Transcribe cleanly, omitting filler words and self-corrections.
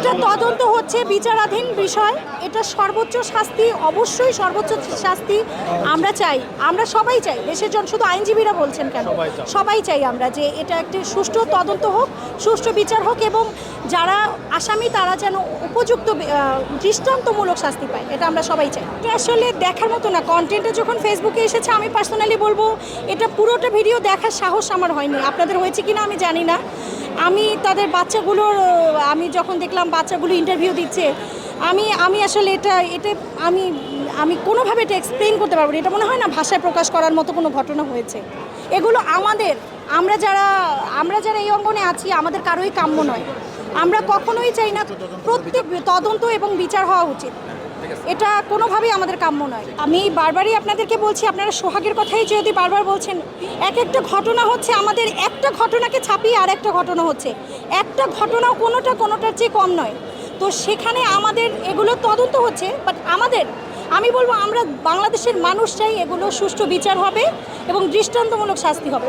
এটা তদন্ত হচ্ছে, বিচারাধীন বিষয়। এটা সর্বোচ্চ শাস্তি, অবশ্যই সর্বোচ্চ শাস্তি আমরা চাই, আমরা সবাই চাই। দেশের জন, শুধু আইনজীবীরা বলছেন কেন, সবাই চাই আমরা যে এটা একটি সুষ্ঠু তদন্ত হোক, সুষ্ঠু বিচার হোক, এবং যারা আসামি তারা যেন উপযুক্ত দৃষ্টান্তমূলক শাস্তি পায়, এটা আমরা সবাই চাই। এটা আসলে দেখার মতো না। কন্টেন্টে যখন ফেসবুকে এসেছে, আমি পার্সোনালি বলবো এটা পুরোটা ভিডিও দেখার সাহস আমার হয়নি। আপনাদের হয়েছে কিনা আমি জানি না। আমি তাদের বাচ্চাগুলোর, আমি যখন দেখলাম বাচ্চাগুলো ইন্টারভিউ দিচ্ছে, আমি আসলে এটা আমি কোনোভাবে এটা এক্সপ্লেন করতে পারবো না। এটা মনে হয় না ভাষায় প্রকাশ করার মতো কোনো ঘটনা হয়েছে। এগুলো আমরা যারা এই অঙ্গনে আছি, আমাদের কারোই কাম্য নয়। আমরা কখনোই চাই না প্রত্যেক তদন্ত এবং বিচার হওয়া উচিত, এটা কোনোভাবেই আমাদের কাম্য নয়। আমি বারবারই আপনাদেরকে বলছি, আপনারা সোহাগের কথাই যদি বারবার বলছেন, এক একটা ঘটনা হচ্ছে, আমাদের একটা ঘটনাকে ছাপিয়ে আর একটা ঘটনা হচ্ছে, একটা ঘটনাও কোনোটার চেয়ে কম নয়। তো সেখানে আমাদের এগুলো তদন্ত হচ্ছে, বাট আমি বলবো আমরা বাংলাদেশের মানুষ চাই এগুলো সুষ্ঠু বিচার হবে এবং দৃষ্টান্তমূলক শাস্তি হবে।